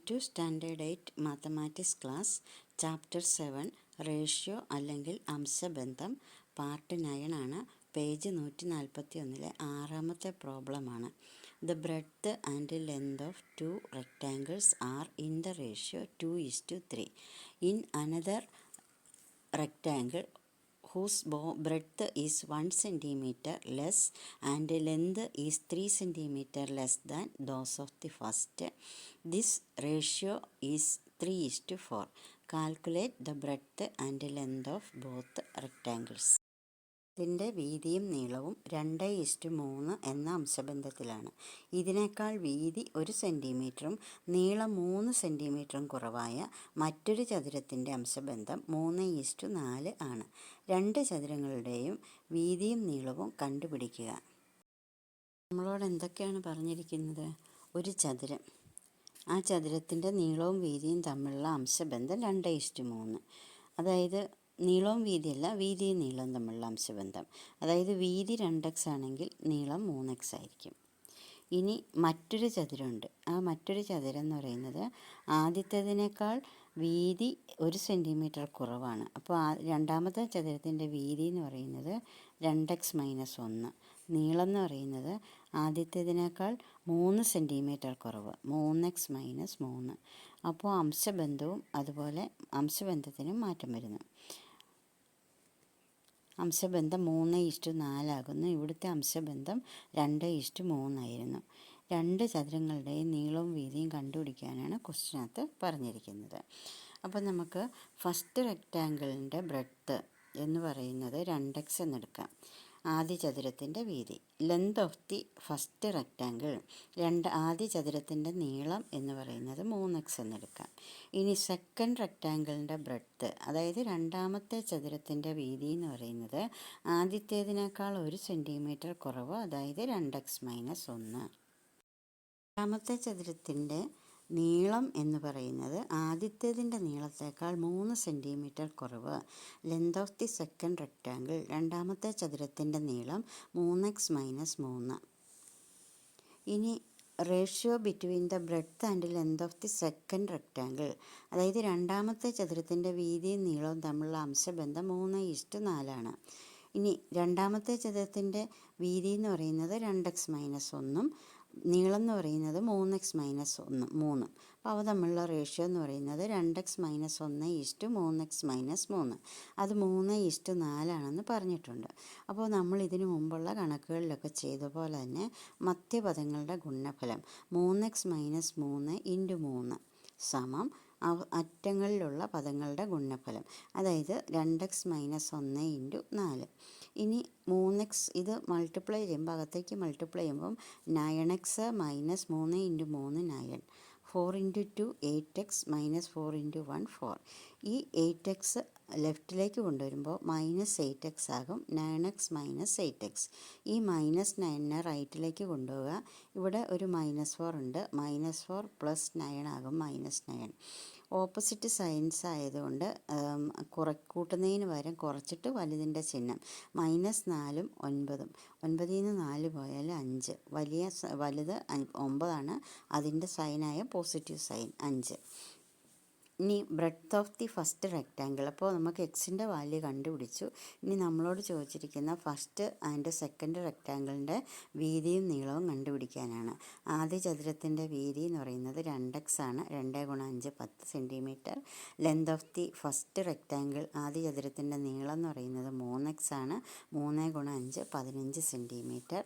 To standard 8 mathematics class chapter 7 ratio അല്ലെങ്കിൽ അംശബന്ധം part 9 ആണ്. പേജ് 141 ആറാമത്തെ പ്രോബ്ലമാണ്. The breadth and length of two rectangles are in the ratio 2:3. In another rectangle whose breadth is 1 centimeter less and length is 3 centimeter less than those of the first. This ratio is 3:4. Calculate the breadth and length of both rectangles. ഇതിൻ്റെ വീതിയും നീളവും 2:3 എന്ന അംശബന്ധത്തിലാണ്. ഇതിനേക്കാൾ വീതി 1 സെൻറ്റിമീറ്ററും നീളം 3 സെൻറ്റിമീറ്ററും കുറവായ മറ്റൊരു ചതുരത്തിൻ്റെ അംശബന്ധം 3:4 ആണ്. രണ്ട് ചതുരങ്ങളുടെയും വീതിയും നീളവും കണ്ടുപിടിക്കുക. നമ്മളോട് എന്തൊക്കെയാണ് പറഞ്ഞിരിക്കുന്നത്? ഒരു ചതുരം, ആ ചതുരത്തിൻ്റെ നീളവും വീതിയും തമ്മിലുള്ള അംശബന്ധം 2:3. അതായത് നീളവും വീതിയല്ല, വീതിയും നീളവും തമ്മിലുള്ള അംശബന്ധം. അതായത് വീതി 2x ആണെങ്കിൽ നീളം 3x ആയിരിക്കും. ഇനി മറ്റൊരു ചതുരമുണ്ട്. ആ മറ്റൊരു ചതുരം എന്ന് പറയുന്നത് ആദ്യത്തേതിനേക്കാൾ വീതി 1 സെൻറ്റിമീറ്റർ കുറവാണ്. അപ്പോൾ രണ്ടാമത്തെ ചതുരത്തിൻ്റെ വീതി എന്ന് പറയുന്നത് 2x-1. നീളം എന്ന് പറയുന്നത് ആദ്യത്തേതിനേക്കാൾ 3 സെൻറ്റിമീറ്റർ കുറവ്, 3x-3. അപ്പോൾ അംശബന്ധവും അതുപോലെ അംശബന്ധത്തിനും മാറ്റം വരുന്നു. അംശബന്ധം 3:4 ആകുന്നു. ഇവിടുത്തെ അംശബന്ധം 2:3 ആയിരുന്നു. രണ്ട് ചതുരങ്ങളുടെയും നീളവും വീതിയും കണ്ടുപിടിക്കാനാണ് ക്വസ്റ്റ്യനകത്ത് പറഞ്ഞിരിക്കുന്നത്. അപ്പോൾ നമുക്ക് ഫസ്റ്റ് റെക്റ്റാങ്കിളിൻ്റെ ബ്രെഡ്ത്ത് എന്ന് പറയുന്നത് 2x എന്നെടുക്കാം. ആദ്യ ചതുരത്തിൻ്റെ വീതി. Length of the first rectangle, ആദ്യ ചതുരത്തിൻ്റെ നീളം എന്ന് പറയുന്നത് 3x എന്നെടുക്കാം. ഇനി സെക്കൻഡ് റെക്റ്റാങ്കിളിൻ്റെ ബ്രെഡ്ത്ത്, അതായത് രണ്ടാമത്തെ ചതുരത്തിൻ്റെ വീതി എന്ന് പറയുന്നത് ആദ്യത്തേതിനേക്കാൾ 1 സെൻറ്റിമീറ്റർ കുറവ്, അതായത് 2x-1. രണ്ടാമത്തെ ചതുരത്തിൻ്റെ നീളം എന്ന് പറയുന്നത് ആദ്യത്തേതിൻ്റെ നീളത്തേക്കാൾ 3 സെൻറ്റിമീറ്റർ കുറവ്. Length of the second rectangle, രണ്ടാമത്തെ ചതുരത്തിൻ്റെ നീളം 3x-3. ഇനി ratio between the breadth and length of the second rectangle, അതായത് രണ്ടാമത്തെ ചതുരത്തിൻ്റെ വീതിയും നീളവും തമ്മിലുള്ള അംശബന്ധം 3:4 ആണ്. ഇനി രണ്ടാമത്തെ ചതുരത്തിൻ്റെ വീതി എന്ന് പറയുന്നത് 2x-1, നീളം എന്ന് പറയുന്നത് 3x-3. അപ്പോൾ അവ തമ്മിലുള്ള റേഷ്യോ എന്ന് പറയുന്നത് 2x-1:3x-3. അത് 3:4 ആണെന്ന് പറഞ്ഞിട്ടുണ്ട്. അപ്പോൾ നമ്മൾ ഇതിനു മുമ്പുള്ള കണക്കുകളിലൊക്കെ ചെയ്ത പോലെ തന്നെ മധ്യപദങ്ങളുടെ ഗുണഫലം 3x-3 സമം അറ്റങ്ങളിലുള്ള പദങ്ങളുടെ ഗുണഫലം, അതായത് 2x-1 × 4. ഇനി 3x ഇത് മൾട്ടിപ്ലൈ ചെയ്യുമ്പോൾ, അകത്തേക്ക് മൾട്ടിപ്ലൈ ചെയ്യുമ്പം 9x - 3 × 3 9, 4 × 2 8x - 4 × 1 4. ഈ 8x ലെഫ്റ്റിലേക്ക് കൊണ്ടുവരുമ്പോൾ -8x ആകും. 9x - 8x. ഈ -9നെ റൈറ്റിലേക്ക് കൊണ്ടുപോവുക. ഇവിടെ ഒരു -4 ഉണ്ട്. -4 + 9 ആകും -9. ഓപ്പോസിറ്റ് സൈൻസ് ആയതുകൊണ്ട് കൂട്ടുന്നതിന് പകരം കുറച്ചിട്ട് വലുതിൻ്റെ ചിഹ്നം. -4ഉം 9ഉം, 9ൽ നിന്ന് 4 പോയാൽ 5. വലുത് 9ആണ്. അതിൻ്റെ സൈനായ പോസിറ്റീവ് സൈൻ 5. ഇനി breadth of the first rectangle, അപ്പോൾ നമുക്ക് എക്സിൻ്റെ വാല്യൂ കണ്ടുപിടിച്ചു. ഇനി നമ്മളോട് ചോദിച്ചിരിക്കുന്ന ഫസ്റ്റ് ആൻഡ് സെക്കൻഡ് റെക്റ്റാങ്കിളിൻ്റെ വീതിയും നീളവും കണ്ടുപിടിക്കാനാണ്. ആദ്യ ചതുരത്തിൻ്റെ വീതി എന്ന് പറയുന്നത് 2x ആണ്. 2 × 5 10 centimetre. Length of the first rectangle, ആദ്യ ചതുരത്തിൻ്റെ നീളം എന്ന് പറയുന്നത് 3x ആണ്. 3 × 5 15 സെൻറ്റിമീറ്റർ.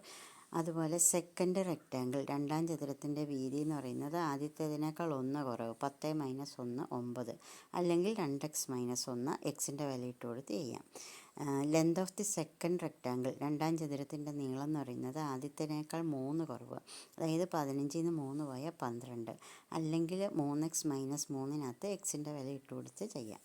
അതുപോലെ സെക്കൻഡ് റെക്റ്റാങ്കിൾ, രണ്ടാം ചതുരത്തിൻ്റെ വീതി എന്ന് പറയുന്നത് ആദ്യത്തേതിനേക്കാൾ 1 കുറവ്, 10 - 1 9, അല്ലെങ്കിൽ 2x-1. എക്സിൻ്റെ വില ഇട്ട് കൊടുത്ത് ചെയ്യാം. Length of the second rectangle, രണ്ടാം ചതുരത്തിൻ്റെ നീളം എന്ന് പറയുന്നത് ആദ്യത്തേതിനേക്കാൾ 3 കുറവ്, അതായത് 15ൽ നിന്ന് 3 പോയാൽ 12, അല്ലെങ്കിൽ 3x - 3 എക്സിൻ്റെ വില ഇട്ട് കൊടുത്ത് ചെയ്യാം.